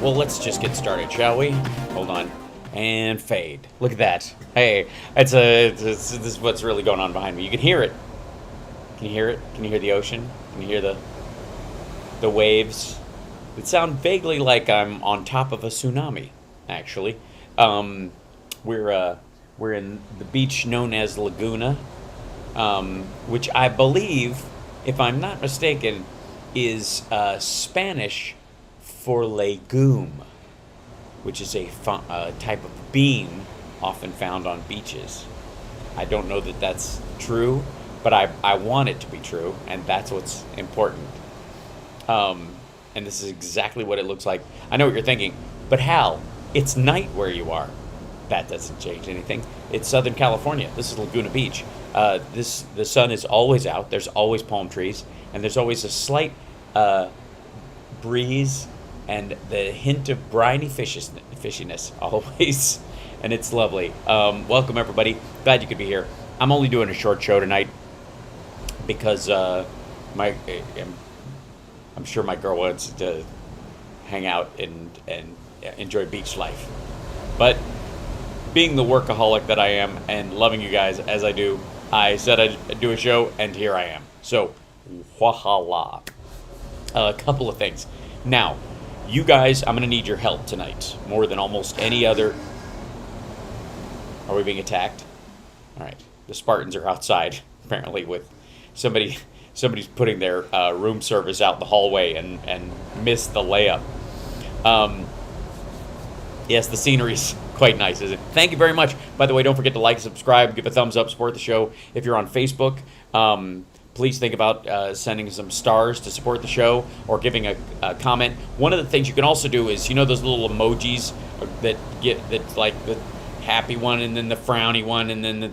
Well, let's just get started, shall we? Hold on. And fade. Look at that. Hey, this is what's really going on behind me. You can hear it. Can you hear it? Can you hear the ocean? Can you hear the waves? It sounds vaguely like I'm on top of a tsunami, actually. We're in the beach known as Laguna, which I believe, if I'm not mistaken, is Spanish for legume, which is a type of bean often found on beaches. I don't know that that's true, but I want it to be true, and that's what's important. And this is exactly what it looks like. I know what you're thinking, but Hal, it's night where you are. That doesn't change anything. It's Southern California. This is Laguna Beach. The sun is always out. There's always palm trees, and there's always a slight breeze and the hint of briny fishiness always, and it's lovely. Welcome everybody. Glad you could be here. I'm only doing a short show tonight because I'm sure my girl wants to hang out and enjoy beach life. But being the workaholic that I am and loving you guys as I do, I said I'd do a show, and here I am. So, wahala. A couple of things. Now, you guys, I'm going to need your help tonight, more than almost any other. Are we being attacked? All right. The Spartans are outside, apparently, with somebody's putting their room service out the hallway and missed the layup. Yes, the scenery's quite nice, isn't it? Thank you very much. By the way, don't forget to like, subscribe, give a thumbs up, support the show. If you're on Facebook, please think about sending some stars to support the show or giving a comment. One of the things you can also do is, you know those little emojis that's like the happy one and then the frowny one and then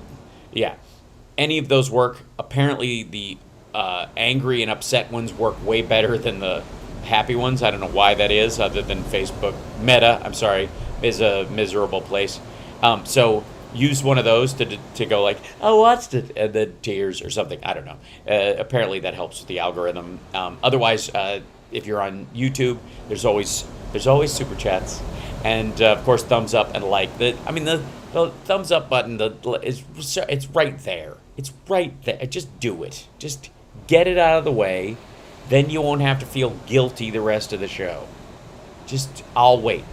any of those work. Apparently the angry and upset ones work way better than the happy ones. I don't know why that is, other than Facebook Meta, I'm sorry, is a miserable place. So use one of those to go like, oh, what's the tears or something. I don't know. Apparently that helps with the algorithm. Otherwise, if you're on YouTube, there's always super chats, and of course thumbs up and like. The thumbs up button it's right there. It's right there. Just do it. Just get it out of the way. Then you won't have to feel guilty the rest of the show. I'll wait.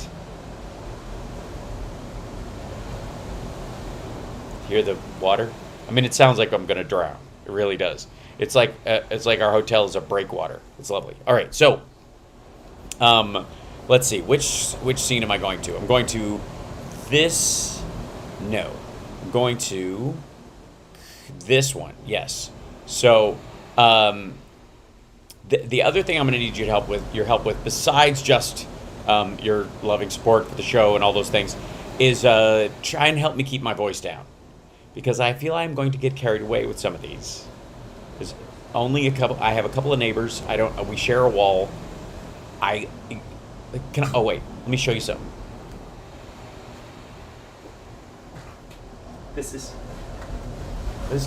Hear the water? I mean, it sounds like I'm gonna drown. It really does. It's like our hotel is a breakwater. It's lovely. All right, so let's see. Which scene am I going to? I'm going to this. No, I'm going to this one. Yes. So the other thing I'm going to need your help with, besides just your loving support for the show and all those things, is try and help me keep my voice down, because I feel I'm going to get carried away with some of these. There's only a couple. I have a couple of neighbors. I don't. We share a wall. Oh wait, let me show you something. This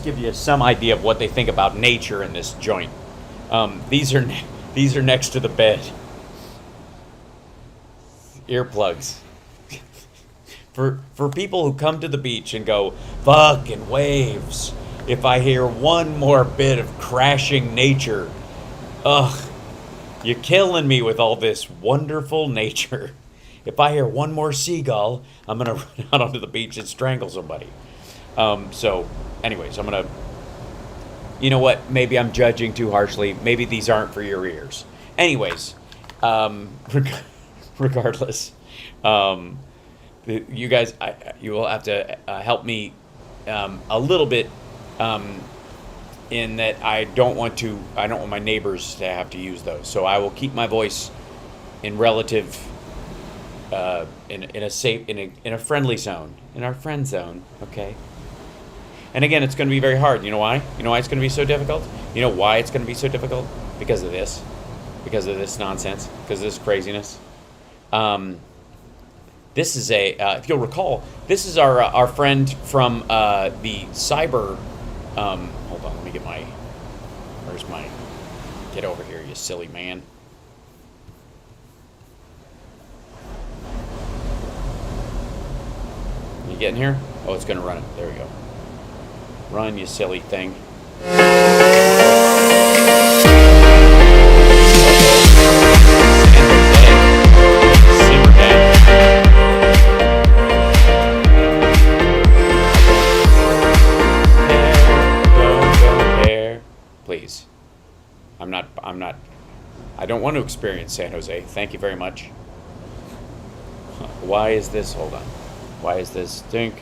gives you some idea of what they think about nature in this joint. These are next to the bed. Earplugs. For people who come to the beach and go, fucking waves. If I hear one more bit of crashing nature, ugh, you're killing me with all this wonderful nature. If I hear one more seagull, I'm gonna run out onto the beach and strangle somebody. So, anyways, I'm gonna. You know what? Maybe I'm judging too harshly. Maybe these aren't for your ears. Anyways, regardless, you guys, you will have to help me a little bit. In that I don't want my neighbors to have to use those. So I will keep my voice in relative, in a safe, in a friendly zone, in our friend zone. Okay. And again, it's going to be very hard. You know why? You know why it's going to be so difficult? You know why it's going to be so difficult? Because of this nonsense, because of this craziness. This is if you'll recall, this is our friend from the cyber. Hold on, let me get where's my, get over here, you silly man. You getting here? Oh, it's gonna run it. There we go. Run, you silly thing. Please. I don't want to experience San Jose. Thank you very much. Why is this? Hold on. Why is this stink?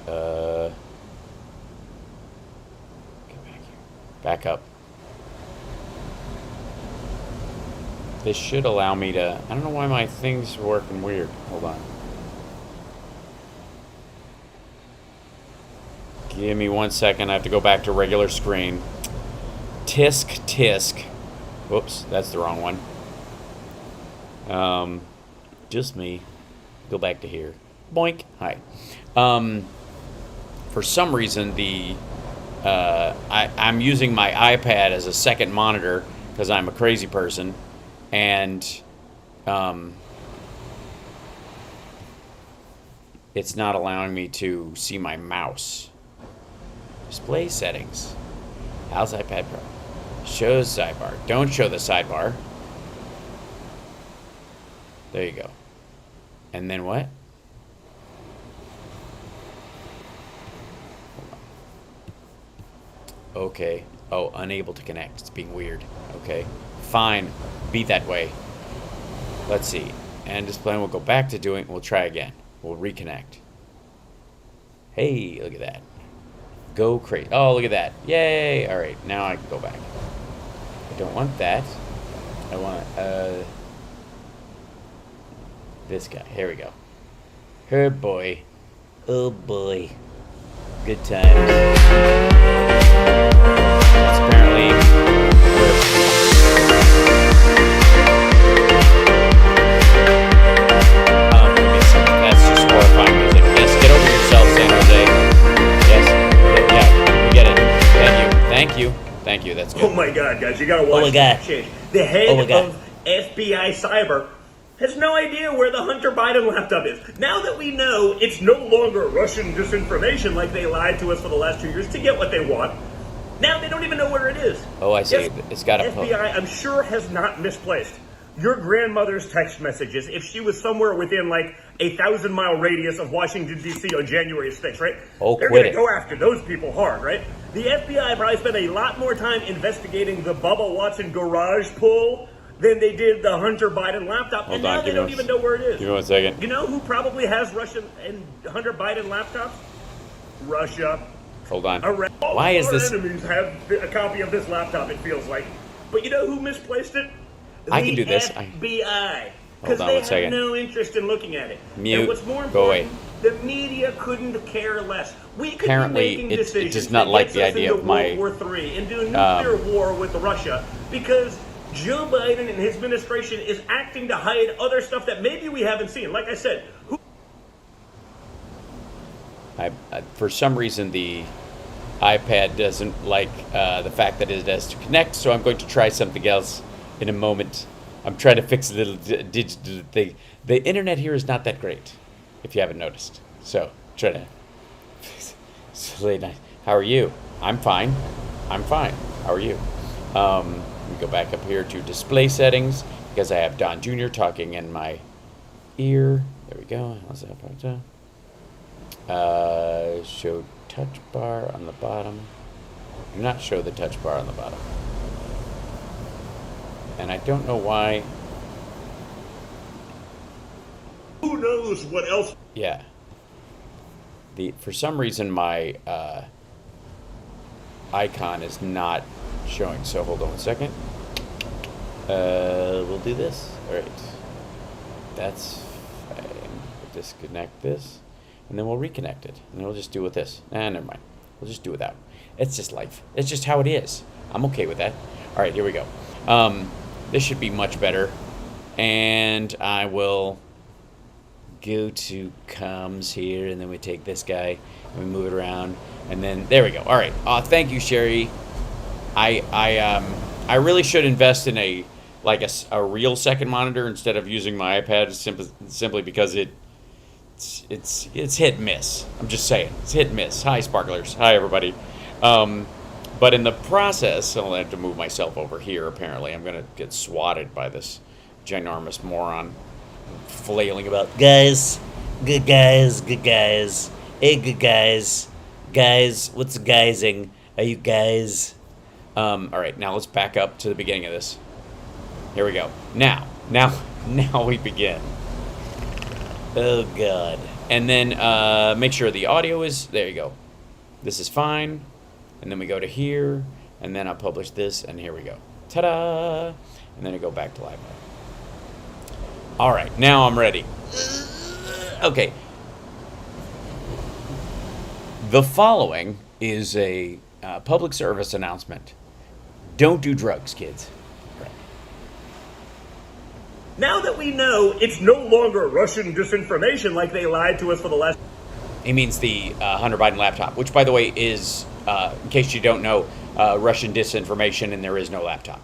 Get back here. Back up. This should allow me to, I don't know why my thing's working weird. Hold on. Give me 1 second. I have to go back to regular screen. Tisk. Whoops, that's the wrong one. Just me. Go back to here. Boink. Hi. For some reason, I'm using my iPad as a second monitor because I'm a crazy person, and it's not allowing me to see my mouse. Display settings. HAL's iPad Pro. Shows sidebar. Don't show the sidebar. There you go. And then what? Okay. Oh, unable to connect. It's being weird. Okay. Fine. Be that way. Let's see. And display. We'll go back to doing. We'll try again. We'll reconnect. Hey, look at that. Go crazy. Oh, look at that. Yay. All right. Now I can go back. I don't want that. I want this guy. Here we go. Her boy. Oh boy. Good times. That's apparently that's just horrifying music. Yes, get over yourself, San Jose. Yes. Yeah, we get it. Thank you. That's good. Oh my God, guys, you gotta watch that shit. The head of FBI Cyber has no idea where the Hunter Biden laptop is. Now that we know it's no longer Russian disinformation like they lied to us for the last 2 years to get what they want, now they don't even know where it is. Oh, I see. Yes, it's got a FBI, I'm sure, has not misplaced your grandmother's text messages if she was somewhere within like a 1,000-mile radius of Washington, D.C. on January 6th, right? Oh, they're going to go after those people hard, right? The FBI probably spent a lot more time investigating the Bubba Watson garage pull than they did the Hunter Biden laptop, and now they don't even know where it is. Give me 1 second. You know who probably has Russian and Hunter Biden laptops? Russia. Hold on. All Why is our this? enemies have a copy of this laptop, it feels like. But you know who misplaced it? I can do this. FBI. because they have no interest in looking at it. Mute. And what's more Go away. important, the media couldn't care less. We could Apparently, be making decisions it does not like the idea of my World War III and do a nuclear war with Russia because Joe Biden and his administration is acting to hide other stuff that maybe we haven't seen. Like I said, for some reason the iPad doesn't like the fact that it has to connect, so I'm going to try something else in a moment. I'm trying to fix a little digital thing. The internet here is not that great, if you haven't noticed. So, try to it's late night. How are you? I'm fine. I'm fine. How are you? Let me go back up here to display settings because I have Don Jr. talking in my ear. There we go. How's that? Show touch bar on the bottom. Do not show the touch bar on the bottom. And I don't know why. Who knows what else? Yeah. For some reason my icon is not showing. So hold on a second. We'll do this. All right. That's fine. We'll disconnect this. And then we'll reconnect it. And then we'll just do with this. Never mind. We'll just do without. It's just life. It's just how it is. I'm okay with that. All right, here we go. This should be much better. And I will go to comms here. And then we take this guy. And we move it around. And then, there we go. All right. Thank you, Sherry. I really should invest in a real second monitor instead of using my iPad simply because it's hit and miss. I'm just saying, it's hit and miss. Hi, Sparklers. Hi, everybody. But in the process, I'll have to move myself over here. Apparently, I'm gonna get swatted by this ginormous moron flailing about. Guys, good guys, good guys. Hey, good guys, guys. What's guysing? Are you guys? All right, now let's back up to the beginning of this. Here we go. Now we begin. Oh, God. And then make sure the audio is... There you go. This is fine. And then we go to here. And then I'll publish this. And here we go. Ta-da! And then I go back to live mode. All right. Now I'm ready. Okay. The following is a public service announcement. Don't do drugs, kids. Now that we know it's no longer Russian disinformation like they lied to us for the last... He means the Hunter Biden laptop, which, by the way, is, in case you don't know, Russian disinformation, and there is no laptop.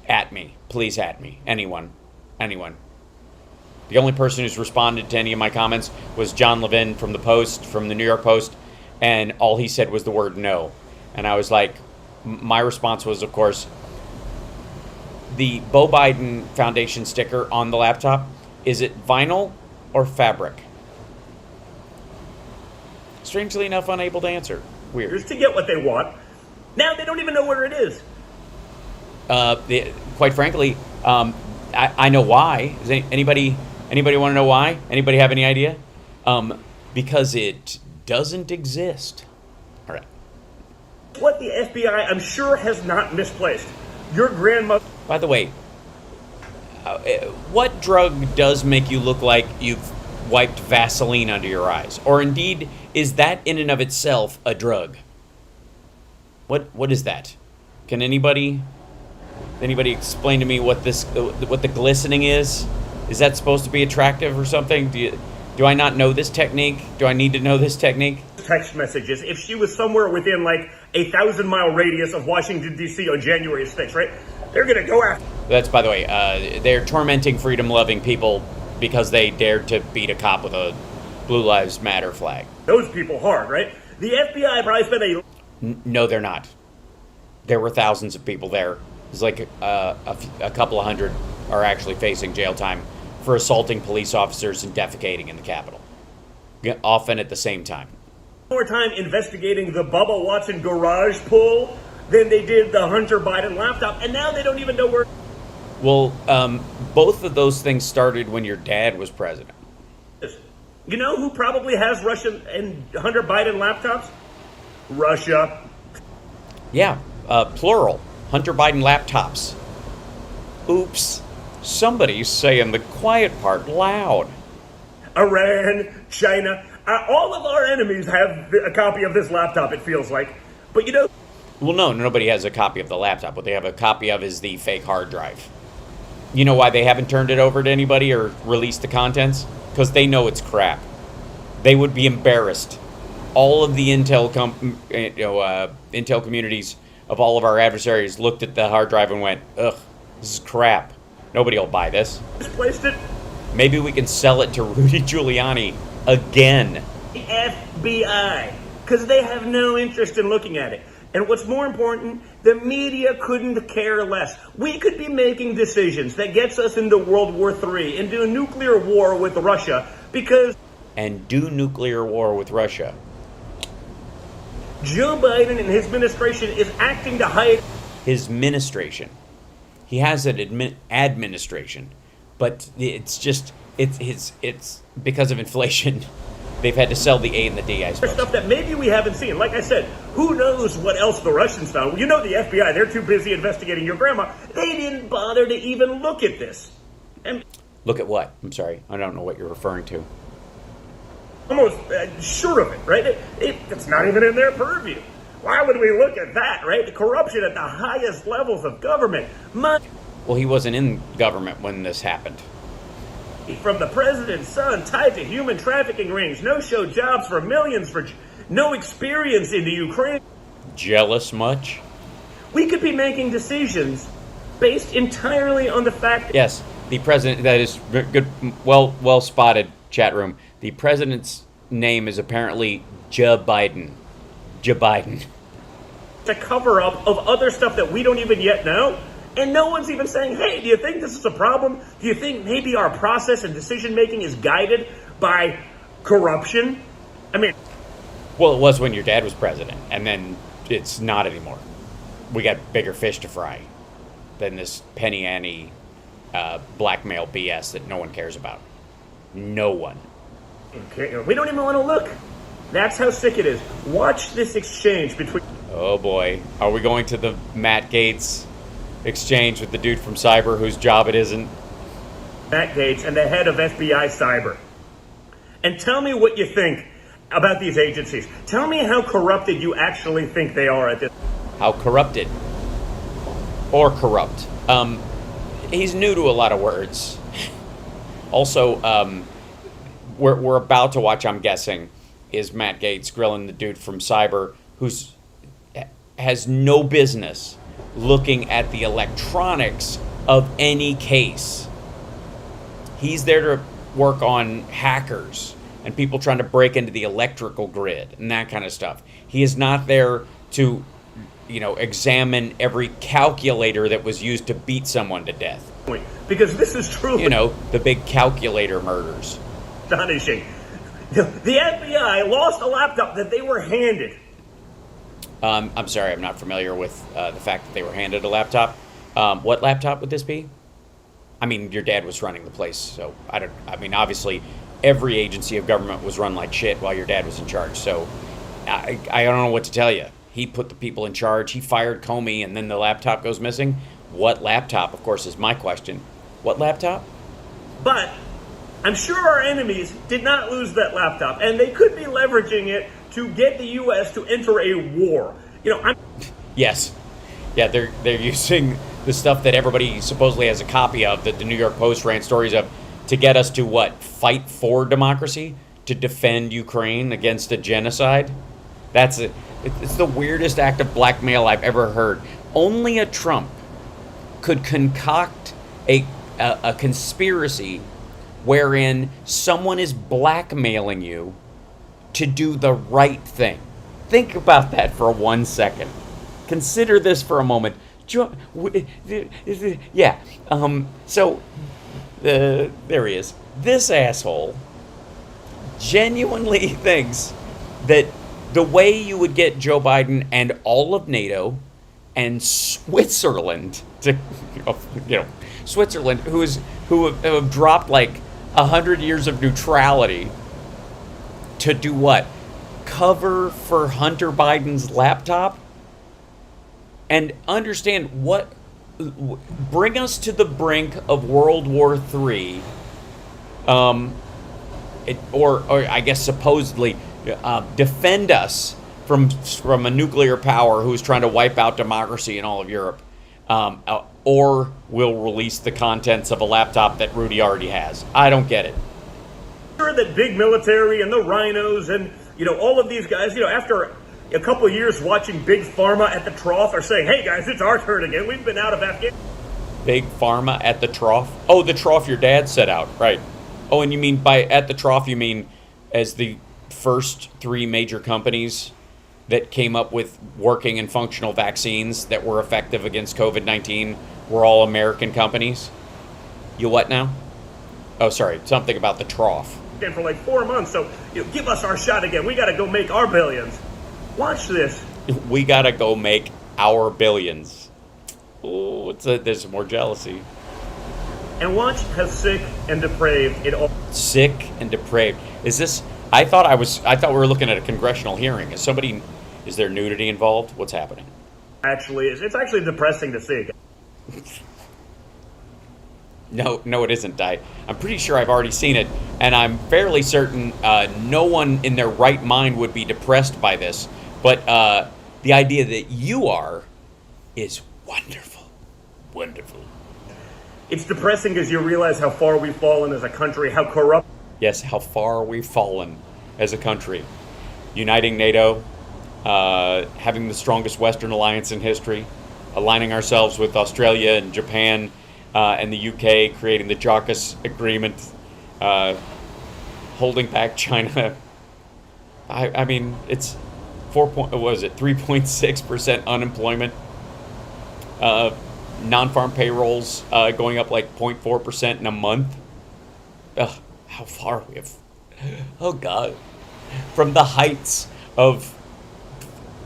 At me. Please at me. Anyone. The only person who's responded to any of my comments was John Levin from the New York Post, and all he said was the word no. And I was like, my response was, of course, the Beau Biden Foundation sticker on the laptop, is it vinyl or fabric? Strangely enough, unable to answer. Weird. Just to get what they want. Now they don't even know where it is. Quite frankly, I know why. Does anybody want to know why? Anybody have any idea? Because it doesn't exist. All right. What the FBI, I'm sure, has not misplaced. Your grandmother... By the way, what drug does make you look like you've wiped Vaseline under your eyes? Or indeed, is that in and of itself a drug? What is that? Can anybody explain to me what the glistening is? Is that supposed to be attractive or something? Do I not know this technique? Do I need to know this technique? Text messages. If she was somewhere within like a 1,000-mile radius of Washington, D.C. on January 6th, right? They're going to go after... That's, by the way, they're tormenting freedom-loving people because they dared to beat a cop with a Blue Lives Matter flag. Those people hard, right? The FBI probably spent a... No, they're not. There were thousands of people there. It's like a couple of hundred are actually facing jail time for assaulting police officers and defecating in the Capitol. Often at the same time. More time investigating the Bubba Watson garage pull than they did the Hunter Biden laptop, and now they don't even know where... Well, both of those things started when your dad was president. You know who probably has Russian and Hunter Biden laptops? Russia. Yeah, plural. Hunter Biden laptops. Oops. Somebody's saying the quiet part loud. Iran, China, all of our enemies have a copy of this laptop, it feels like. But you know... Well, no, nobody has a copy of the laptop. What they have a copy of is the fake hard drive. You know why they haven't turned it over to anybody or released the contents? Because they know it's crap. They would be embarrassed. All of the intel communities of all of our adversaries looked at the hard drive and went, ugh, this is crap. Nobody will buy this. Misplaced it. Maybe we can sell it to Rudy Giuliani again. The FBI, because they have no interest in looking at it. And what's more important, the media couldn't care less. We could be making decisions that gets us into World War III, into a nuclear war with Russia, because... And do nuclear war with Russia. Joe Biden and his administration is acting to hide... His administration. He has an administration. But it's just, it's because of inflation. They've had to sell the A and the D, I suppose. Stuff that maybe we haven't seen. Like I said, who knows what else the Russians found? You know the FBI, they're too busy investigating your grandma. They didn't bother to even look at this. And look at what? I'm sorry. I don't know what you're referring to. Almost sure of it, right? It's not even in their purview. Why would we look at that, right? The corruption at the highest levels of government. Well, he wasn't in government when this happened. From the president's son tied to human trafficking rings, no-show jobs for millions, for no experience in the Ukraine. Jealous much? We could be making decisions based entirely on the fact... Yes, the president, that is good, well spotted, chat room. The president's name is apparently Joe Biden. Joe Biden. To cover up of other stuff that we don't even yet know. And no one's even saying, hey, do you think this is a problem? Do you think maybe our process and decision-making is guided by corruption? I mean... Well, it was when your dad was president, and then it's not anymore. We got bigger fish to fry than this penny ante blackmail BS that no one cares about. No one. Okay, we don't even want to look. That's how sick it is. Watch this exchange between... Oh, boy. Are we going to the Matt Gaetz exchange with the dude from Cyber whose job it isn't? Matt Gaetz and the head of FBI Cyber. And tell me what you think about these agencies. Tell me how corrupted you actually think they are at this. How corrupted? Or corrupt. He's new to a lot of words. Also, we're about to watch, I'm guessing, is Matt Gaetz grilling the dude from Cyber who's has no business looking at the electronics of any case. He's there to work on hackers and people trying to break into the electrical grid and that kind of stuff. He is not there to, examine every calculator that was used to beat someone to death. Because this is truly... the big calculator murders. Astonishing. The FBI lost a laptop that they were handed. I'm sorry, I'm not familiar with the fact that they were handed a laptop. What laptop would this be? I mean, your dad was running the place, so obviously every agency of government was run like shit while your dad was in charge, so I don't know what to tell you. He put the people in charge, he fired Comey, and then the laptop goes missing. What laptop, of course, is my question. What laptop? But I'm sure our enemies did not lose that laptop, and they could be leveraging it to get the U.S. to enter a war. Yes. Yeah, they're using the stuff that everybody supposedly has a copy of, that the New York Post ran stories of, to get us to what? Fight for democracy? To defend Ukraine against a genocide? It's the weirdest act of blackmail I've ever heard. Only a Trump could concoct a conspiracy wherein someone is blackmailing you to do the right thing. Think about that for 1 second. Consider this for a moment. Yeah. So there he is. This asshole genuinely thinks that the way you would get Joe Biden and all of NATO and Switzerland to, Switzerland, who have dropped like 100 years of neutrality, to do what? Cover for Hunter Biden's laptop? And understand what bring us to the brink of World War III, or I guess supposedly defend us from a nuclear power who's trying to wipe out democracy in all of Europe, or we'll release the contents of a laptop that Rudy already has. I don't get it. Sure that big military and the rhinos and all of these guys, after a couple of years watching Big Pharma at the trough are saying, hey guys, it's our turn again. We've been out of Afghanistan. Big Pharma at the trough? Oh, the trough your dad set out, right. Oh, and you mean by at the trough, you mean as the first 3 major companies that came up with working and functional vaccines that were effective against COVID-19 were all American companies? You what now? Oh, sorry, something about the trough. For like 4 months, so give us our shot again. We got to go make our billions. Watch this. We got to go make our billions. Oh, there's more jealousy. And watch how sick and depraved it all. Sick and depraved. Is this? I thought we were looking at a congressional hearing. Is there nudity involved? What's happening? Actually, it's actually depressing to see. No, it isn't. I'm pretty sure I've already seen it, and I'm fairly certain no one in their right mind would be depressed by this. But the idea that you are is wonderful. Wonderful. It's depressing because you realize how far we've fallen as a country, how corrupt. Yes, how far we've fallen as a country. Uniting NATO, having the strongest Western alliance in history, aligning ourselves with Australia and Japan and the UK, creating the JAWS agreement, holding back China. I mean, it's 3.6% unemployment. Non-farm payrolls going up like 0.4% in a month. Ugh, how far we have. Oh God, from the heights of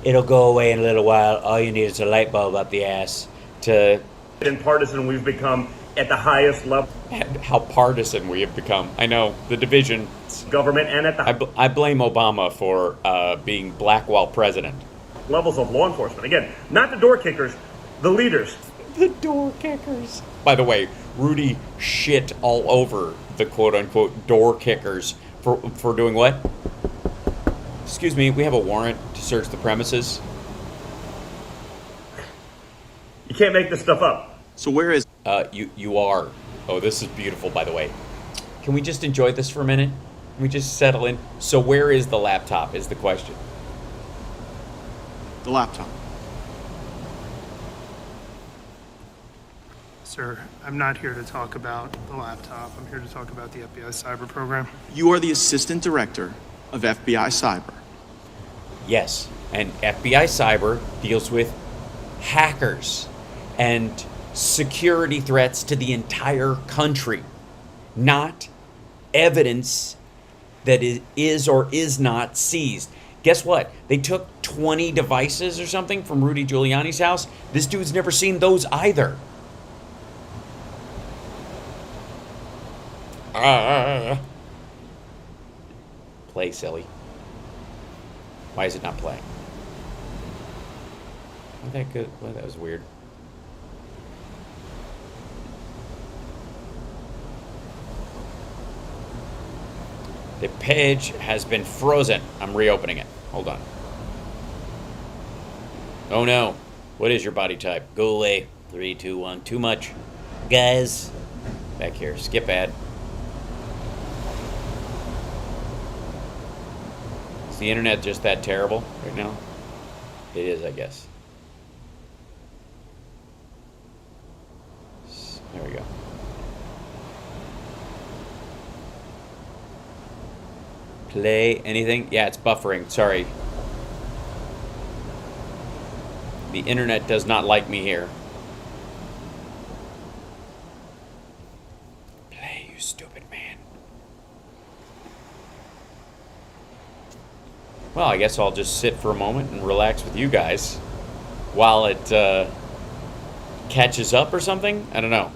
it'll go away in a little while. All you need is a light bulb up the ass to. And partisan we've become at the highest level. And how partisan we have become. I know the division. Government and at the. I blame Obama for being black while president. Levels of law enforcement. Again, not the door kickers, the leaders. The door kickers. By the way, Rudy shit all over the quote-unquote door kickers for doing what? Excuse me, we have a warrant to search the premises. You can't make this stuff up. So where is... You are. Oh, this is beautiful, by the way. Can we just enjoy this for a minute? Can we just settle in? So where is the laptop is the question. The laptop. Sir, I'm not here to talk about the laptop. I'm here to talk about the FBI cyber program. You are the assistant director of FBI Cyber. Yes, and FBI Cyber deals with hackers and security threats to the entire country, not evidence that is or is not seized. Guess what? They took 20 devices or something from Rudy Giuliani's house. This dude's never seen those either. Play, silly. Why is it not playing? Wasn't that good? Well, that was weird. The page has been frozen. I'm reopening it. Hold on. Oh no. What is your body type? Go away. 3, 2, 1. Too much. Guys. Back here. Skip ad. Is the internet just that terrible right now? It is, I guess. There we go. Play anything? Yeah, it's buffering. Sorry. The internet does not like me here. Play, you stupid man. Well, I guess I'll just sit for a moment and relax with you guys while it catches up or something. I don't know.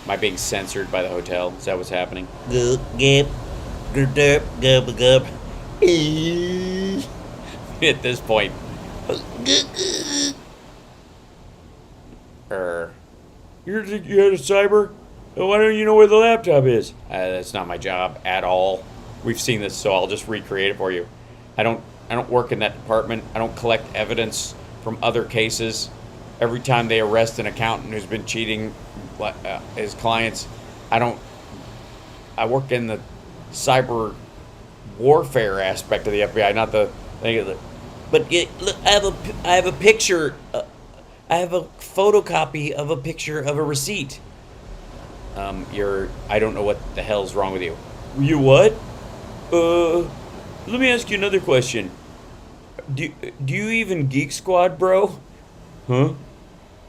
Am I being censored by the hotel? Is that what's happening? At this point. You're the head of cyber? Why don't you know where the laptop is? That's not my job at all. We've seen this, so I'll just recreate it for you. I don't work in that department. I don't collect evidence from other cases. Every time they arrest an accountant who's been cheating his clients, I work in the cyber warfare aspect of the FBI, not the thing of the. But look, I have a picture. I have a photocopy of a picture of a receipt. I don't know what the hell's wrong with you. You what? Let me ask you another question. Do you even Geek Squad, bro? Huh?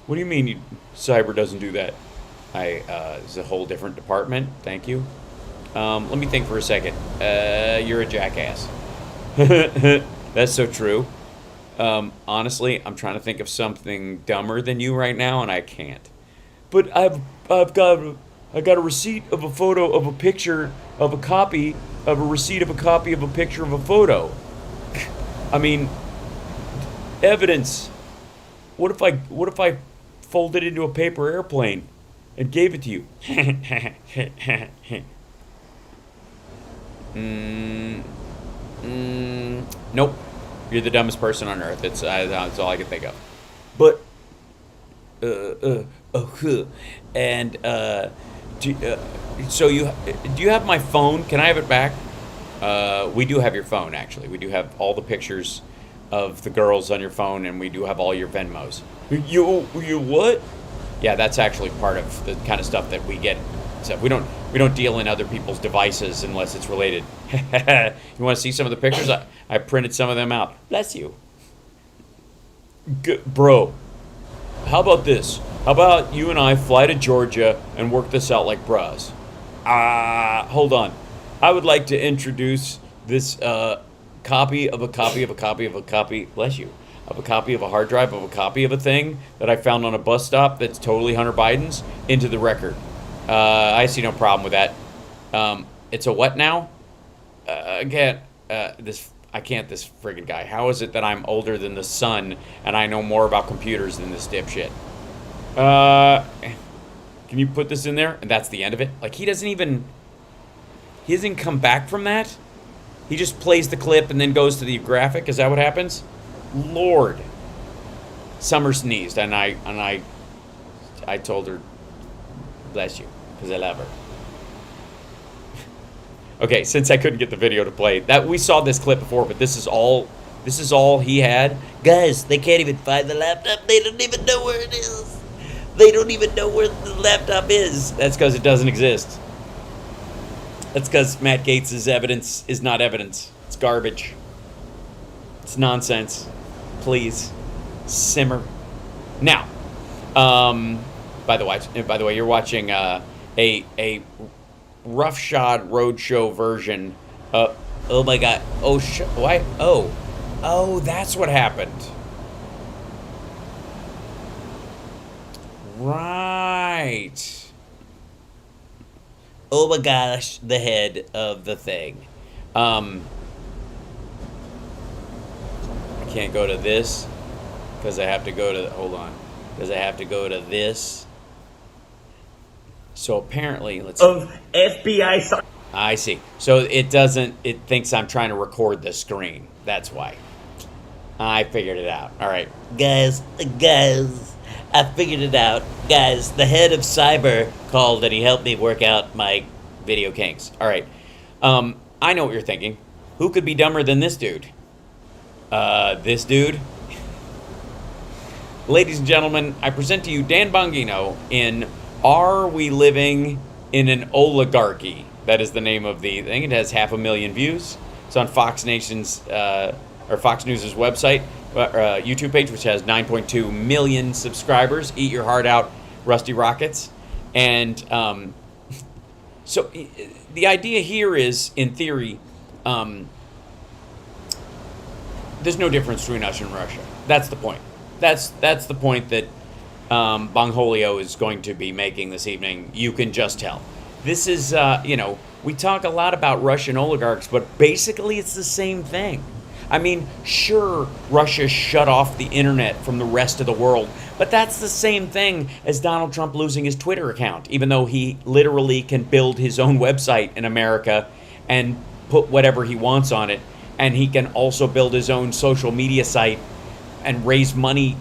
What do you mean cyber doesn't do that? It's a whole different department. Thank you. Let me think for a second. You're a jackass. That's so true. Honestly, I'm trying to think of something dumber than you right now, and I can't. But I've got a receipt of a photo of a picture of a copy of a receipt of a copy of a picture of a photo. I mean, evidence. What if I folded it into a paper airplane and gave it to you? Nope. You're the dumbest person on earth. That's all I can think of. But, and so do you have my phone? Can I have it back? We do have your phone, actually. We do have all the pictures of the girls on your phone, and we do have all your Venmos. You what? Yeah, that's actually part of the kind of stuff that we get. So we don't deal in other people's devices unless it's related. You want to see some of the pictures? I printed some of them out. Bless you. Bro, how about this? How about you and I fly to Georgia and work this out like bras? Hold on. I would like to introduce this copy of a copy of a copy of a copy, bless you, of a copy of a hard drive of a copy of a thing that I found on a bus stop that's totally Hunter Biden's into the record. I see no problem with that. It's a what now? This friggin' guy. How is it that I'm older than the sun and I know more about computers than this dipshit? Can you put this in there? And that's the end of it? Like, he doesn't come back from that? He just plays the clip and then goes to the graphic? Is that what happens? Lord. Summer sneezed, and I told her, bless you, because I love her. Okay, since I couldn't get the video to play, that we saw this clip before, but this is all he had. Guys, they can't even find the laptop. They don't even know where it is. They don't even know where the laptop is. That's because it doesn't exist. That's because Matt Gaetz' evidence is not evidence. It's garbage. It's nonsense. Please simmer. Now, by the way, you're watching a roughshod roadshow version. Oh my God. Why? Oh, that's what happened. Right. Oh my gosh, the head of the thing. I can't go to this because I have to go to, hold on, because I have to go to this. So apparently, let's see. Of FBI. I see. So it thinks I'm trying to record the screen. That's why. I figured it out. All right. Guys, I figured it out. Guys, the head of cyber called and he helped me work out my video kinks. All right. I know what you're thinking. Who could be dumber than this dude? This dude? Ladies and gentlemen, I present to you Dan Bongino in Are We Living in an Oligarchy? That is the name of the thing. It has 500,000 views. It's on Fox Nation's or Fox News' website, YouTube page, which has 9.2 million subscribers. Eat your heart out, Rusty Rockets. And so the idea here is, in theory, there's no difference between us and Russia. That's the point. That's the point that Bongholio is going to be making this evening. You can just tell. This is, We talk a lot about Russian oligarchs, but basically it's the same thing. I mean, sure, Russia shut off the internet from the rest of the world, but that's the same thing as Donald Trump losing his Twitter account, even though he literally can build his own website in America and put whatever he wants on it. And he can also build his own social media site and raise money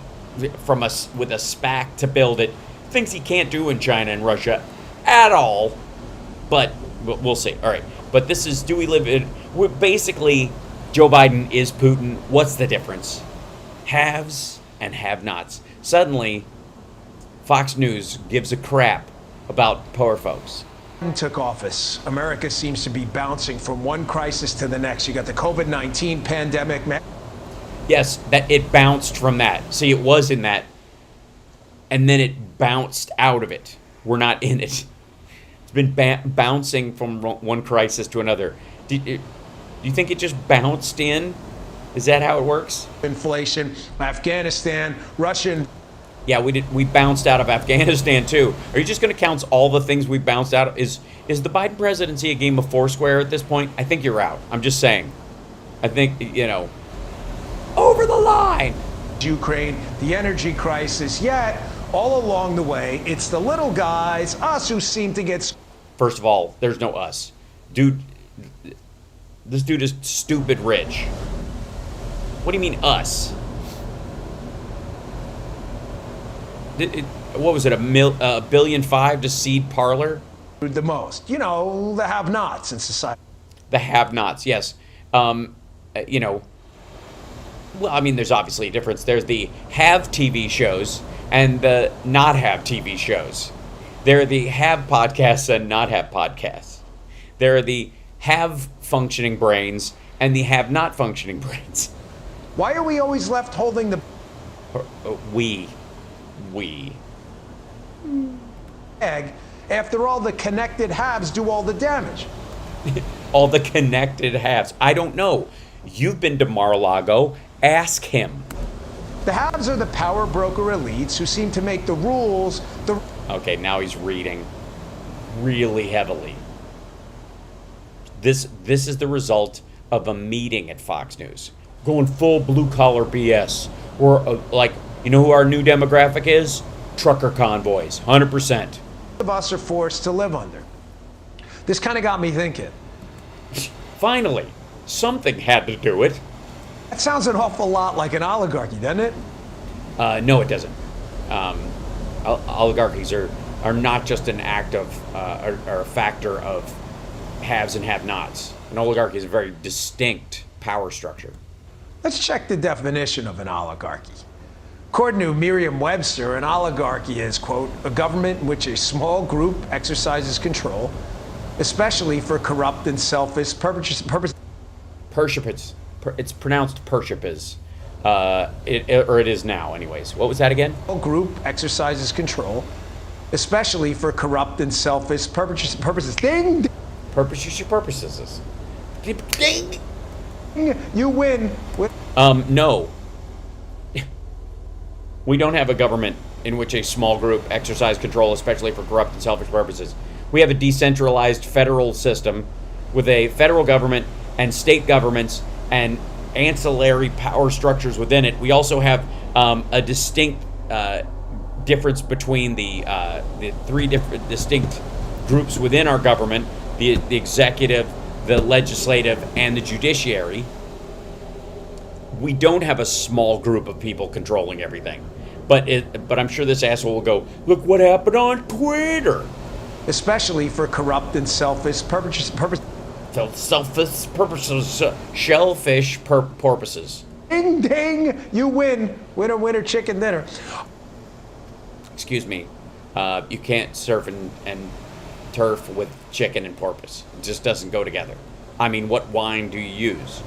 from us with a SPAC to build it. Things he can't do in China and Russia at all. But we'll see. All right. But this is, do we live in, basically, Joe Biden is Putin. What's the difference? Haves and have-nots. Suddenly, Fox News gives a crap about poor folks. Took office, America seems to be bouncing from one crisis to the next. You got the COVID-19 pandemic. Yes, that it bounced from that. See, it was in that, and then it bounced out of it. We're not in it. It's been bouncing from one crisis to another. Do you think it just bounced in? Is that how it works? Inflation, Afghanistan, Russian. Yeah, we bounced out of Afghanistan too. Are you just going to count all the things we bounced out of? Is the Biden presidency a game of Foursquare at this point? I think you're out. I'm just saying. I think, over the line. Ukraine, the energy crisis, yet all along the way, it's the little guys, us, who seem to get... First of all, there's no us. Dude, this dude is stupid rich. What do you mean, us? What was it, $1.5 billion to seed Parler? The most, the have-nots in society. The have-nots, yes. Well, I mean, there's obviously a difference. There's the have TV shows and the not have TV shows. There are the have podcasts and not have podcasts. There are the have functioning brains and the have not functioning brains. Why are we always left holding the... We. Egg, after all, the connected halves do all the damage. All the connected halves. I don't know. You've been to Mar-a-Lago. Ask him. The haves are the power broker elites who seem to make the rules. Okay, now he's reading really heavily. This is the result of a meeting at Fox News. Going full blue-collar BS. Or, you know who our new demographic is? Trucker convoys, 100%. Of us are forced to live under. This kind of got me thinking. Finally, something had to do it. That sounds an awful lot like an oligarchy, doesn't it? No, it doesn't. Oligarchies are not just an act of, or a factor of haves and have-nots. An oligarchy is a very distinct power structure. Let's check the definition of an oligarchy. According to Merriam-Webster, an oligarchy is, quote, a government in which a small group exercises control, especially for corrupt and selfish purposes. It's pronounced Pershipes. It is now, anyways. What was that again? A group exercises control, especially for corrupt and selfish purposes. Ding! Purposes. Ding! You win. No. We don't have a government in which a small group exercise control, especially for corrupt and selfish purposes. We have a decentralized federal system with a federal government and state governments and ancillary power structures within it. We also have a distinct difference between the three different distinct groups within our government: the executive, the legislative, and the judiciary. We don't have a small group of people controlling everything. But I'm sure this asshole will go, look what happened on Twitter. Especially for corrupt and selfish purposes. Selfish purposes. Shellfish porpoises. Ding, ding, you win. Winner, winner, chicken dinner. Excuse me. You can't surf and turf with chicken and porpoise. It just doesn't go together. I mean, what wine do you use?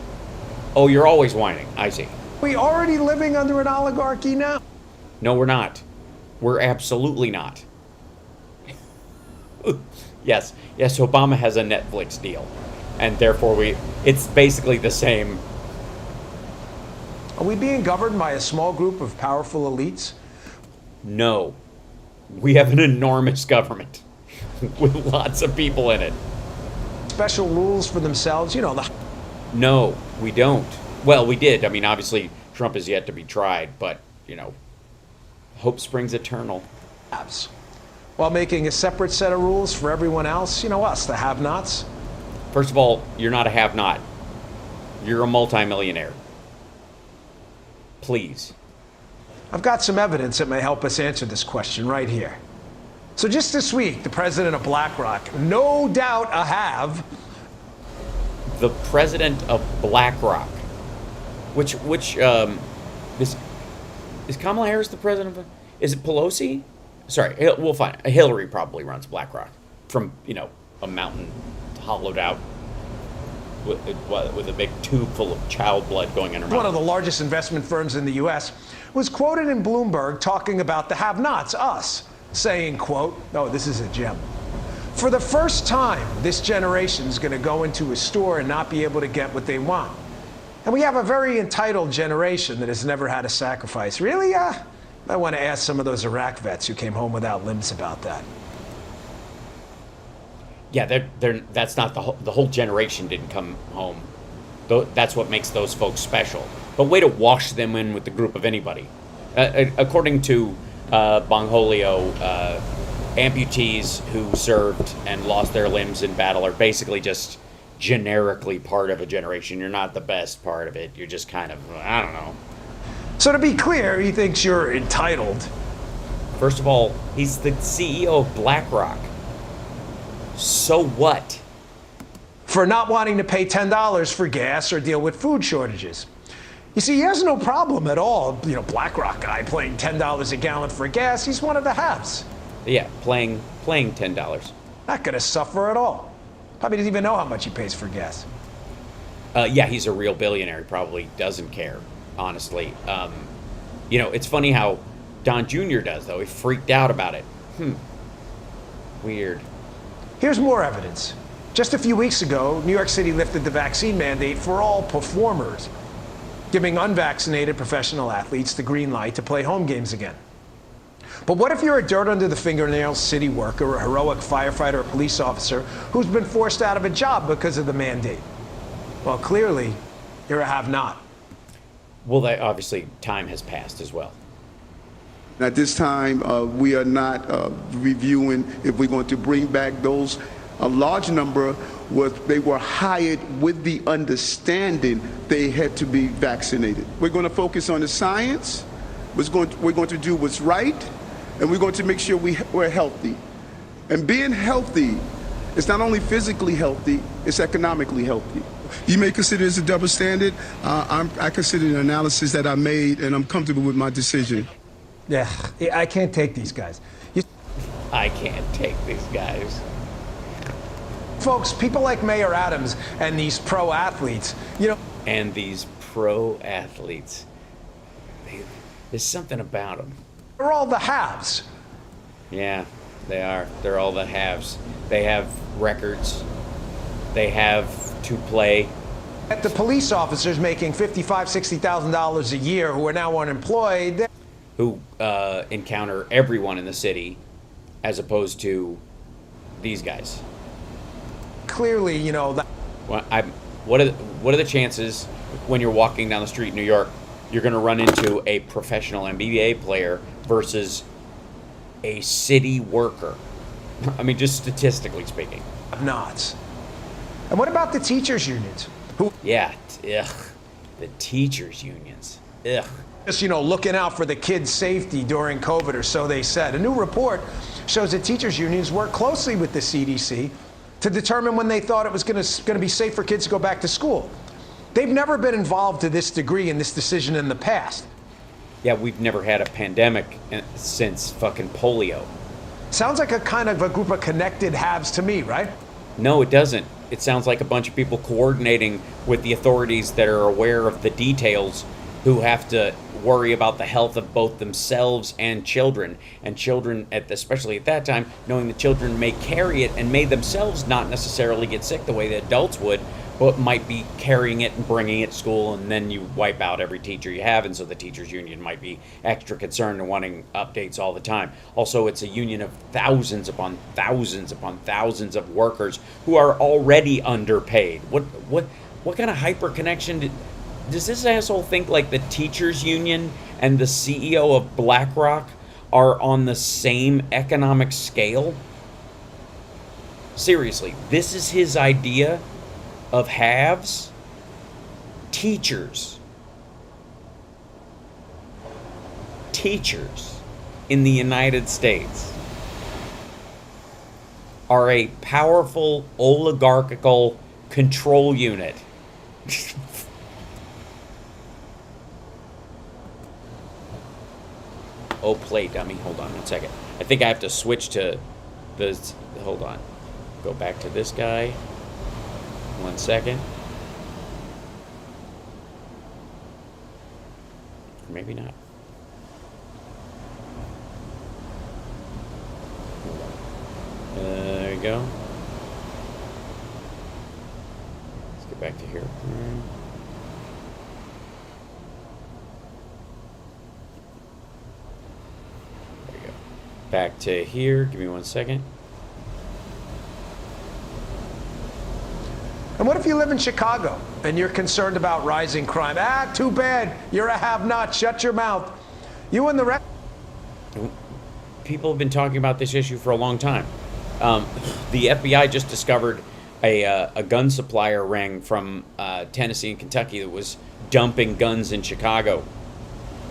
Oh, you're always whining. I see. We already living under an oligarchy now? No, we're not. We're absolutely not. Yes, Obama has a Netflix deal. And therefore it's basically the same. Are we being governed by a small group of powerful elites? No. We have an enormous government with lots of people in it. special rules for themselves? You know, No, we don't. Well, we did. I mean, obviously, Trump is yet to be tried, but, you know, hope springs eternal. haves, while making a separate set of rules for everyone else, you know, us, the have-nots. First of all, you're not a have-not. You're a multimillionaire. Please. I've got some evidence that may help us answer this question right here. So just this week, the president of BlackRock, no doubt a have, The president of BlackRock. Which is Kamala Harris the president of, is it Pelosi? Sorry, we'll find, Hillary probably runs BlackRock from, you know, a mountain hollowed out with a big tube full of child blood going in her mouth. one of the largest investment firms in the U.S., was quoted in Bloomberg talking about the have-nots, us, saying, quote, oh, this is a gem. For the first time, this generation is going to go into a store and not be able to get what they want. And we have a very entitled generation that has never had a sacrifice. Really? I want to ask some of those Iraq vets who came home without limbs about that. Yeah, that's not the whole generation didn't come home. That's what makes those folks special. But way to wash them in with the group of anybody. According to Bongholio, amputees who served and lost their limbs in battle are basically just generically part of a generation. You're not the best part of it. You're just kind of, I don't know. So to be clear, he thinks you're entitled. First of all, he's the CEO of BlackRock. So what? For not wanting to pay $10 for gas or deal with food shortages. You see, he has no problem at all, you know, BlackRock guy paying $10 a gallon for gas. He's one of the haves. Yeah, playing $10. Not going to suffer at all. Probably doesn't even know how much he pays for gas. Yeah, he's a real billionaire. He probably doesn't care, honestly. You know, it's funny how Don Jr. does, though. He freaked out about it. Weird. Here's more evidence. Just a few weeks ago, New York City lifted the vaccine mandate for all performers, giving unvaccinated professional athletes the green light to play home games again. But what if you're a dirt under the fingernails city worker, a heroic firefighter or police officer who's been forced out of a job because of the mandate? Well, clearly, you're a have-not. Well, obviously, time has passed as well. At this time, we are not reviewing if we're going to bring back those. A large number they were hired with the understanding they had to be vaccinated. We're going to focus on the science. We're going to do what's right, and we're going to make sure we're healthy. And being healthy is not only physically healthy, it's economically healthy. You may consider this a double standard. I consider the analysis that I made, and I'm comfortable with my decision. Yeah, I can't take these guys. I can't take these guys. Folks, people like Mayor Adams and these pro athletes, you know. And these pro athletes. There's something about them. They're all the haves. Yeah, they are. They're all the haves. They have records. They have to play. The police officers making $55,000, $60,000 a year who are now unemployed. Who encounter everyone in the city, as opposed to these guys. Clearly, you know. Well, what are the chances when you're walking down the street in New York, you're going to run into a professional NBA player versus a city worker? I mean, just statistically speaking. Nots. And what about the teachers' unions? Yeah, ugh. The teachers' unions. Ugh. Just, you know, looking out for the kids' safety during COVID, or so they said. A new report shows that teachers' unions work closely with the CDC to determine when they thought it was going to be safe for kids to go back to school. They've never been involved to this degree in this decision in the past. Yeah, we've never had a pandemic since fucking polio. Sounds like a kind of a group of connected haves to me, right? No, it doesn't. It sounds like a bunch of people coordinating with the authorities that are aware of the details, who have to worry about the health of both themselves and children. And children, especially at that time, knowing the children may carry it and may themselves not necessarily get sick the way the adults would, Well, it might be carrying it and bringing it to school, and then you wipe out every teacher you have, and so the teachers union might be extra concerned and wanting updates all the time. Also, it's a union of thousands upon thousands upon thousands of workers who are already underpaid. What kind of hyper connection does this asshole think? Like the teachers union and the CEO of BlackRock are on the same economic scale? Seriously, this is his idea of halves? Teachers in the United States are a powerful oligarchical control unit. Oh, play dummy. Hold on 1 second. I think I have to switch to this. Hold on. Go back to this guy. 1 second. Maybe not. There you go. Let's get back to here. There you go. Back to here. Give me 1 second. And what if you live in Chicago and you're concerned about rising crime? Too bad. You're a have-not. Shut your mouth. You and the rest. People have been talking about this issue for a long time. The FBI just discovered a gun supplier ring from Tennessee and Kentucky that was dumping guns in Chicago.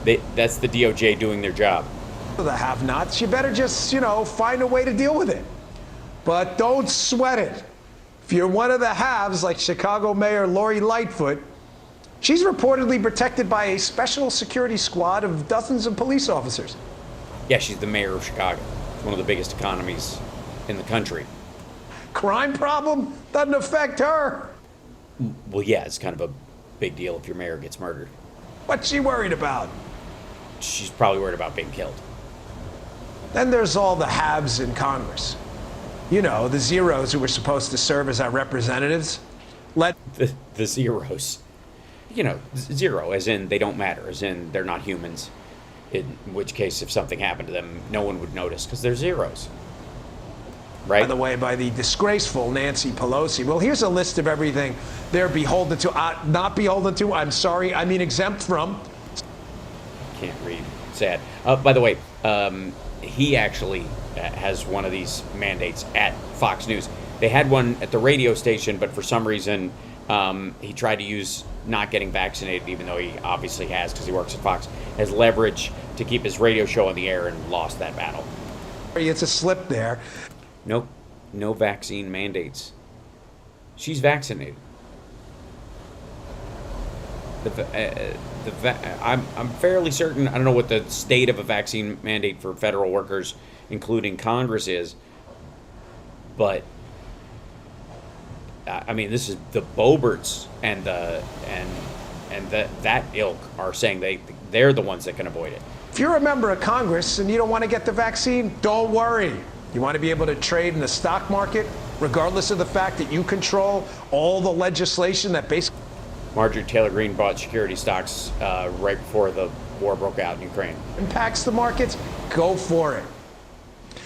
That's the DOJ doing their job. The have-nots. You better just, find a way to deal with it. But don't sweat it. If you're one of the haves, like Chicago Mayor Lori Lightfoot, she's reportedly protected by a special security squad of dozens of police officers. Yeah, she's the mayor of Chicago. It's one of the biggest economies in the country. Crime problem doesn't affect her. Well, yeah, it's kind of a big deal if your mayor gets murdered. What's she worried about? She's probably worried about being killed. Then there's all the haves in Congress. The zeros who were supposed to serve as our representatives. The zeros. Zero, as in they don't matter, as in they're not humans. In which case, if something happened to them, no one would notice because they're zeros. Right? By the way, by the disgraceful Nancy Pelosi. Well, here's a list of everything they're beholden to. Not beholden to, I'm sorry, I mean exempt from. Can't read. Sad. By the way, he actually has one of these mandates at Fox News. They had one at the radio station, but for some reason he tried to use not getting vaccinated, even though he obviously has because he works at Fox, as leverage to keep his radio show on the air, and lost that battle. It's a slip there. Nope, no vaccine mandates. She's vaccinated. I'm fairly certain, I don't know what the state of a vaccine mandate for federal workers, including Congress, is, but I mean, this is the Boberts and that ilk are saying they're the ones that can avoid it. If you're a member of Congress and you don't want to get the vaccine, don't worry. You want to be able to trade in the stock market, regardless of the fact that you control all the legislation that basically... Marjorie Taylor Greene bought security stocks right before the war broke out in Ukraine. Impacts the markets, go for it.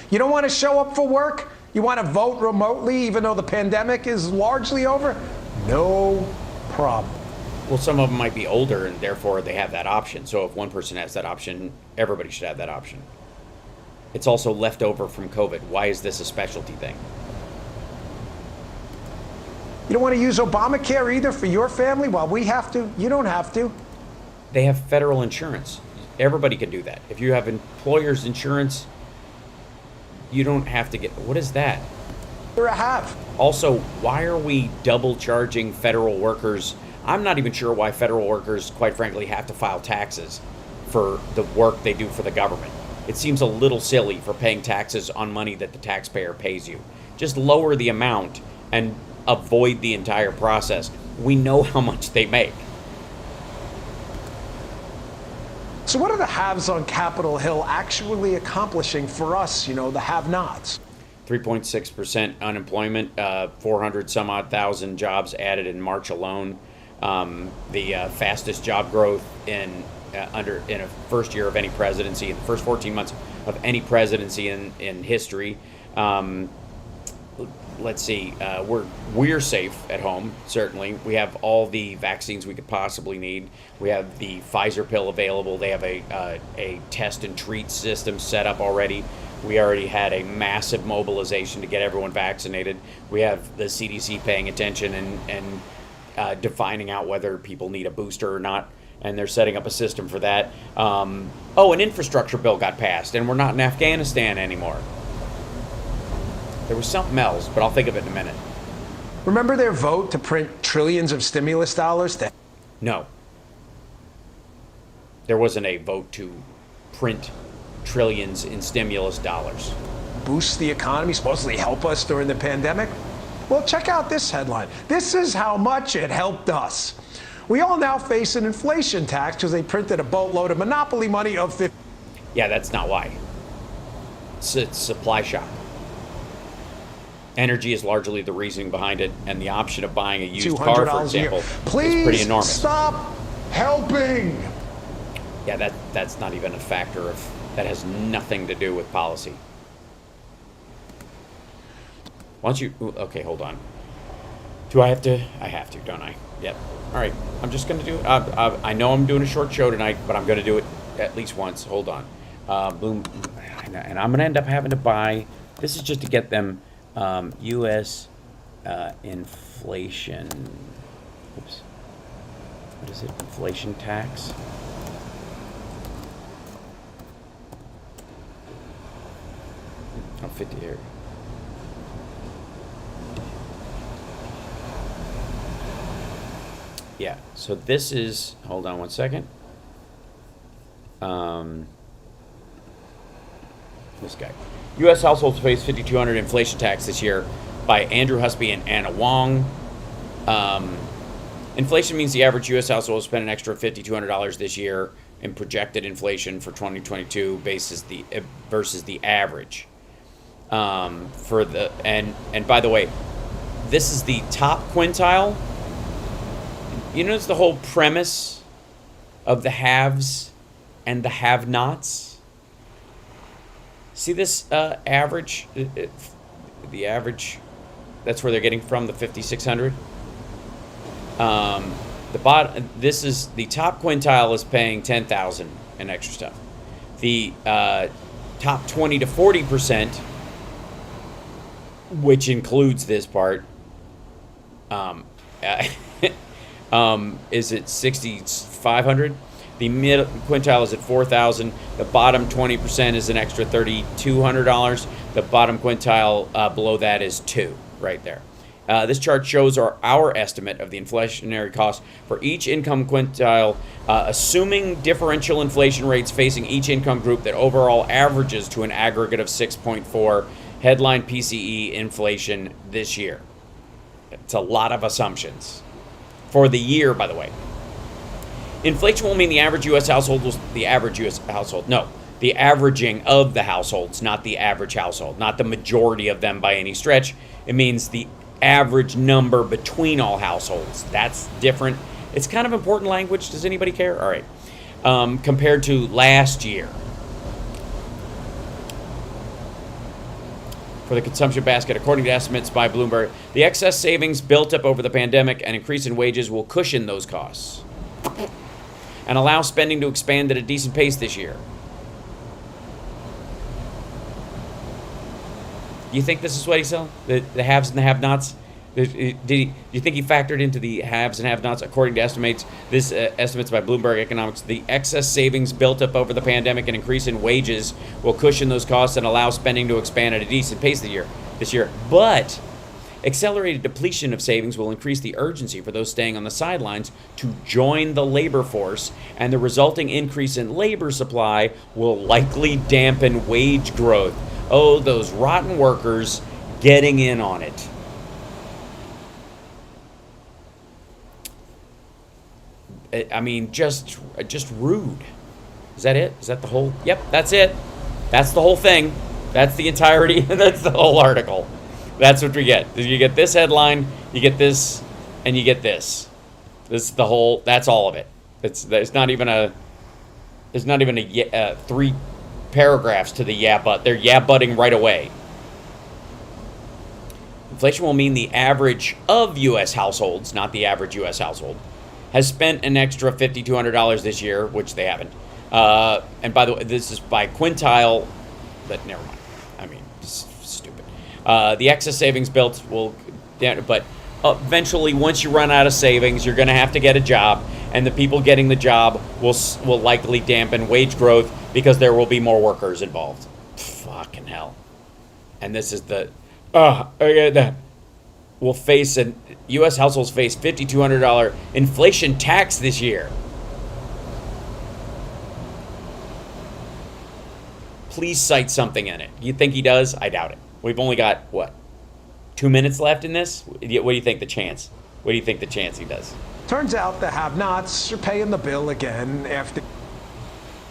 You don't want to show up for work? You want to vote remotely even though the pandemic is largely over? No problem. Well, some of them might be older and therefore they have that option. So if one person has that option, everybody should have that option. It's also left over from COVID. Why is this a specialty thing? You don't want to use Obamacare either for your family while we have to? You don't have to. They have federal insurance. Everybody can do that. If you have employer's insurance, you don't have to get... What is that? You're a have. Also, why are we double charging federal workers? I'm not even sure why federal workers, quite frankly, have to file taxes for the work they do for the government. It seems a little silly for paying taxes on money that the taxpayer pays you. Just lower the amount and avoid the entire process. We know how much they make. So what are the haves on Capitol Hill actually accomplishing for us, the have-nots? 3.6% unemployment, 400 some odd thousand jobs added in March alone. The fastest job growth in a first year of any presidency, in the first 14 months of any presidency in history. Let's see, we're safe at home, certainly. We have all the vaccines we could possibly need. We have the Pfizer pill available. They have a test and treat system set up already. We already had a massive mobilization to get everyone vaccinated. We have the CDC paying attention and defining out whether people need a booster or not, and they're setting up a system for that. An infrastructure bill got passed, and we're not in Afghanistan anymore. There was something else, but I'll think of it in a minute. Remember their vote to print trillions of stimulus dollars? No. There wasn't a vote to print trillions in stimulus dollars. Boost the economy, supposedly help us during the pandemic? Well, check out this headline. This is how much it helped us. We all now face an inflation tax because they printed a boatload of monopoly money of $50. Yeah, that's not why. It's supply shock. Energy is largely the reasoning behind it, and the option of buying a used car, for example, is pretty enormous. Stop helping. Yeah, that's not even a factor of, that has nothing to do with policy. Once you, okay, hold on. Do I have to? I have to, don't I? Yep. All right, I'm just going to do it. I know I'm doing a short show tonight, but I'm going to do it at least once. Hold on. Boom. And I'm going to end up having to buy, this is just to get them U.S. Inflation. Oops. What is it? Inflation tax. Oh, 50 here. Yeah, so this is, hold on one second. This guy. U.S. households face $5,200 inflation tax this year by Andrew Husby and Anna Wong. Inflation means the average U.S. household will spend an extra $5,200 this year in projected inflation for 2022 versus the average. And by the way, this is the top quintile. You notice the whole premise of the haves and the have-nots? See this average? The average, that's where they're getting from, the 5,600. This is the top quintile is paying 10,000 and extra stuff. The top 20 to 40%, which includes this part, is at 6,500. The mid quintile is at 4,000. The bottom 20% is an extra $3,200. The bottom quintile below that is 2, right there. This chart shows our estimate of the inflationary cost for each income quintile, assuming differential inflation rates facing each income group that overall averages to an aggregate of 6.4 headline PCE inflation this year. It's a lot of assumptions. For the year, by the way. Inflation will mean the average U.S. household was the average U.S. household. No, the averaging of the households, not the average household, not the majority of them by any stretch. It means the average number between all households. That's different. It's kind of important language. Does anybody care? All right. Compared to last year. For the consumption basket, according to estimates by Bloomberg, the excess savings built up over the pandemic and increase in wages will cushion those costs and allow spending to expand at a decent pace this year. Do you think this is what he said? The haves and the have-nots? Do you think he factored into the haves and have-nots? According to estimates, estimates by Bloomberg Economics, the excess savings built up over the pandemic and increase in wages will cushion those costs and allow spending to expand at a decent pace this year. But accelerated depletion of savings will increase the urgency for those staying on the sidelines to join the labor force, and the resulting increase in labor supply will likely dampen wage growth. Oh, those rotten workers getting in on it. I mean, just rude. Is that it? Is that the whole? Yep, that's it. That's the whole thing. That's the entirety. That's the whole article. That's what we get. You get this headline, you get this, and you get this. This is the whole. That's all of it. It's not even a. There's not even a 3 paragraphs to the yeah but. They're yeah butting right away. Inflation will mean the average of U.S. households, not the average U.S. household, has spent an extra $5,200 this year, which they haven't. And by the way, this is by quintile, but never mind. I mean, stupid. The excess savings built will, but eventually, once you run out of savings, you're going to have to get a job, and the people getting the job will likely dampen wage growth because there will be more workers involved. Fucking hell. And this is the. Will face U.S. households face $5,200 inflation tax this year. Please cite something in it. You think he does? I doubt it. We've only got, what, 2 minutes left in this? What do you think the chance? What do you think the chance he does? Turns out the have-nots are paying the bill again after...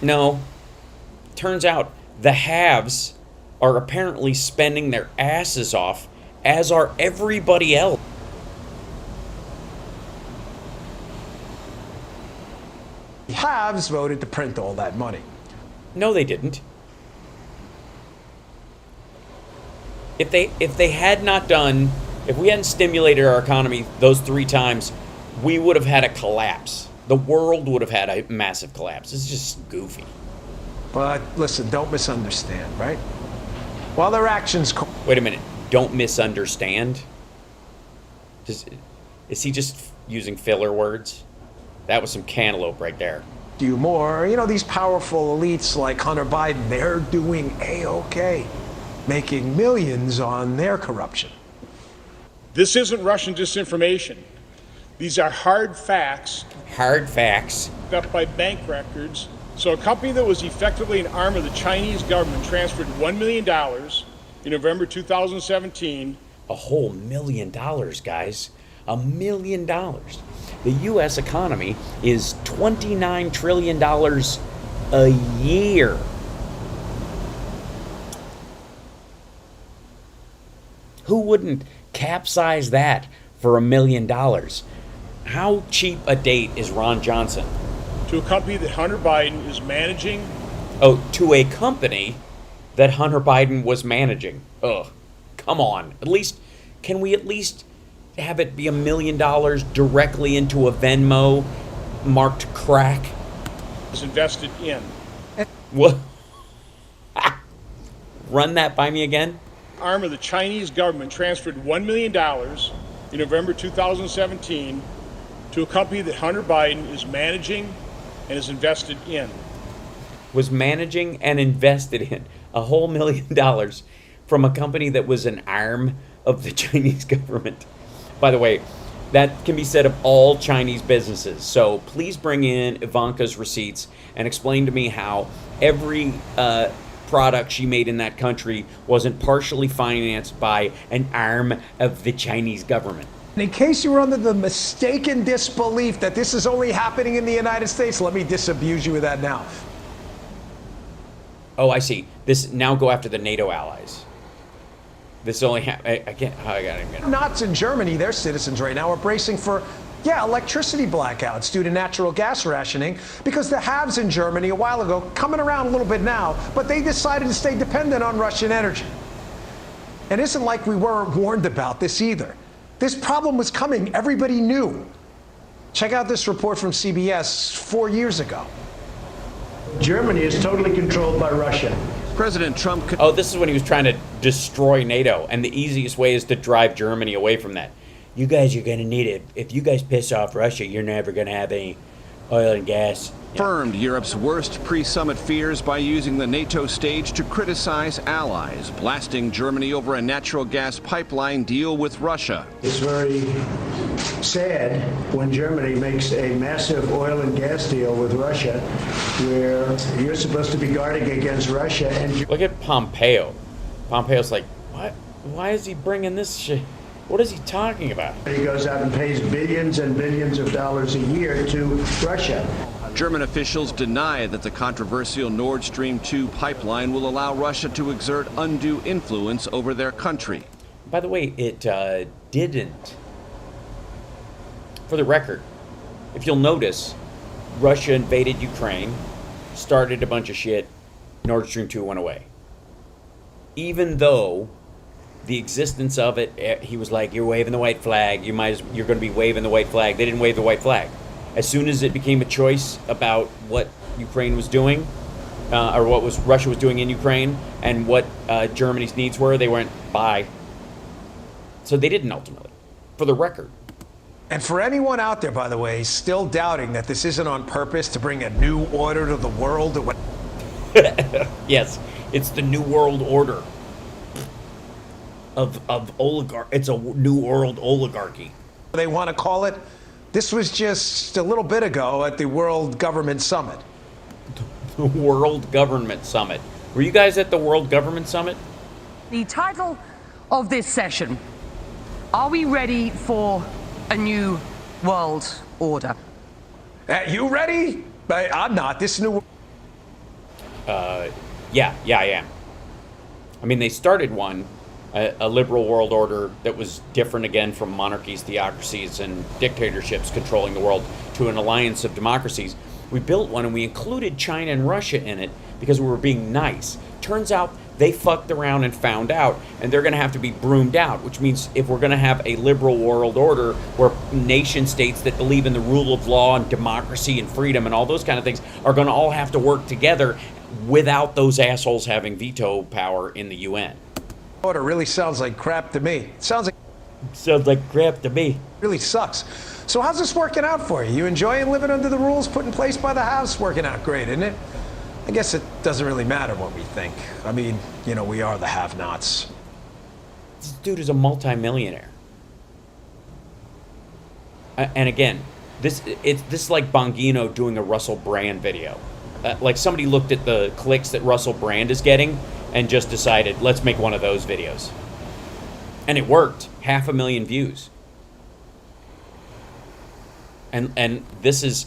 No. Turns out the haves are apparently spending their asses off, as are everybody else. The haves voted to print all that money. No, they didn't. If they had not done, if we hadn't stimulated our economy those 3 times, we would have had a collapse. The world would have had a massive collapse. It's just goofy. But listen, don't misunderstand, right? While their actions... Wait a minute. Don't misunderstand? Is he just using filler words? That was some cantaloupe right there. Do more. You know, these powerful elites like Hunter Biden, they're doing A-OK, making millions on their corruption. This isn't Russian disinformation. These are hard facts. Hard facts. Up by bank records. So a company that was effectively an arm of the Chinese government transferred $1 million in November 2017. A whole $1 million, guys. $1 million. The U.S. economy is $29 trillion a year. Who wouldn't capsize that for $1 million? How cheap a date is Ron Johnson? To a company that Hunter Biden is managing. Oh, to a company that Hunter Biden was managing. Ugh, come on. Can we at least have it be $1 million directly into a Venmo marked crack? Is invested in. What? Run that by me again? Arm of the Chinese government transferred $1 million in November 2017 to a company that Hunter Biden is managing and is invested in. Was managing and invested in a whole $1 million from a company that was an arm of the Chinese government. By the way, that can be said of all Chinese businesses. So please bring in Ivanka's receipts and explain to me how every product she made in that country wasn't partially financed by an arm of the Chinese government. In case you were under the mistaken disbelief that this is only happening in the United States, let me disabuse you with that now. Oh, I see. This now go after the NATO allies. This only I can't. I got it. Knots in Germany, their citizens right now are bracing for, electricity blackouts due to natural gas rationing because the haves in Germany a while ago, coming around a little bit now, but they decided to stay dependent on Russian energy. And it isn't like we weren't warned about this either. This problem was coming. Everybody knew. Check out this report from CBS 4 years ago. Germany is totally controlled by Russia. President Trump... Oh, this is when he was trying to destroy NATO, and the easiest way is to drive Germany away from that. You guys are going to need it. If you guys piss off Russia, you're never going to have any oil and gas. Confirmed Europe's worst pre-summit fears by using the NATO stage to criticize allies, blasting Germany over a natural gas pipeline deal with Russia. It's very sad when Germany makes a massive oil and gas deal with Russia, where you're supposed to be guarding against Russia. And look at Pompeo. Pompeo's like, what? Why is he bringing this shit? What is he talking about? He goes out and pays billions and billions of dollars a year to Russia. German officials deny that the controversial Nord Stream 2 pipeline will allow Russia to exert undue influence over their country. By the way, it didn't. For the record, if you'll notice, Russia invaded Ukraine, started a bunch of shit, Nord Stream 2 went away. Even though the existence of it, he was like, you're waving the white flag, you're going to be waving the white flag. They didn't wave the white flag. As soon as it became a choice about what Ukraine was doing, or what Russia was doing in Ukraine, and what Germany's needs were, they went, bye. So they didn't ultimately, for the record. And for anyone out there, by the way, still doubting that this isn't on purpose to bring a new order to the world. Yes, it's the new world order of oligarchy. It's a new world oligarchy. They want to call it. This was just a little bit ago at the World Government Summit. The World Government Summit. Were you guys at the World Government Summit? The title of this session, are we ready for a new world order? You ready? I'm not. This new... Yeah, I am. I mean, they started one, a liberal world order that was different again from monarchies, theocracies, and dictatorships controlling the world to an alliance of democracies. We built one and we included China and Russia in it because we were being nice. Turns out they fucked around and found out, and they're going to have to be broomed out, which means if we're going to have a liberal world order where nation states that believe in the rule of law and democracy and freedom and all those kind of things are going to all have to work together without those assholes having veto power in the UN. Order really sounds like crap to me. Sounds like crap to me. Really sucks. So how's this working out for you? You enjoying living under the rules put in place by the House? Working out great, isn't it? I guess it doesn't really matter what we think. I mean, you know, we are the have-nots. This dude is a multi-millionaire. And again, this is like Bongino doing a Russell Brand video. Like somebody looked at the clicks that Russell Brand is getting and just decided, let's make one of those videos. And it worked. 500,000 views. And this is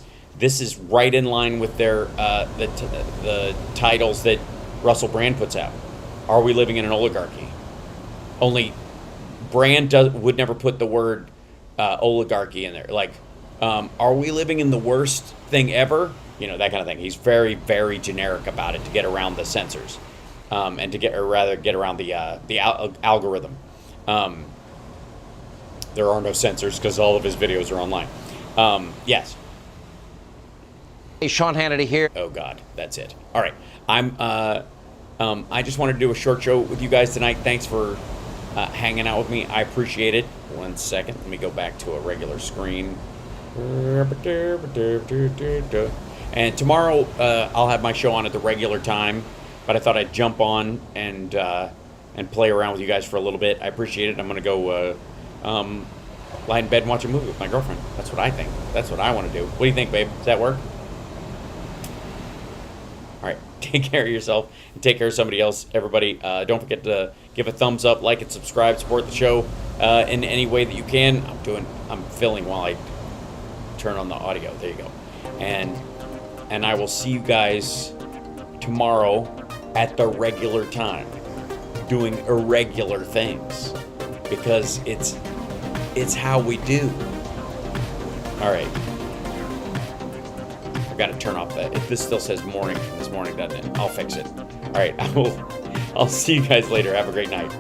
right in line with their the titles that Russell Brand puts out. Are we living in an oligarchy? Only Brand would never put the word oligarchy in there. Like, are we living in the worst thing ever? You know, that kind of thing. He's very, very generic about it to get around the censors, and to get around the algorithm. There are no censors because all of his videos are online. Yes. Hey, Sean Hannity here. Oh God, that's it. All right, I just wanted to do a short show with you guys tonight. Thanks for hanging out with me. I appreciate it. 1 second, let me go back to a regular screen. And tomorrow I'll have my show on at the regular time, but I thought I'd jump on and play around with you guys for a little bit. I appreciate it. I'm gonna go lie in bed and watch a movie with my girlfriend. That's what I think. That's what I want to do. What do you think, babe? Does that work? All right. Take care of yourself and take care of somebody else. Everybody, don't forget to give a thumbs up, like and subscribe, support the show in any way that you can. I'm filling while I turn on the audio. There you go. And I will see you guys tomorrow at the regular time, doing irregular things, because it's how we do. All right. I got to turn off that. If this still says morning this morning, doesn't it? I'll fix it. All right. I'll see you guys later. Have a great night.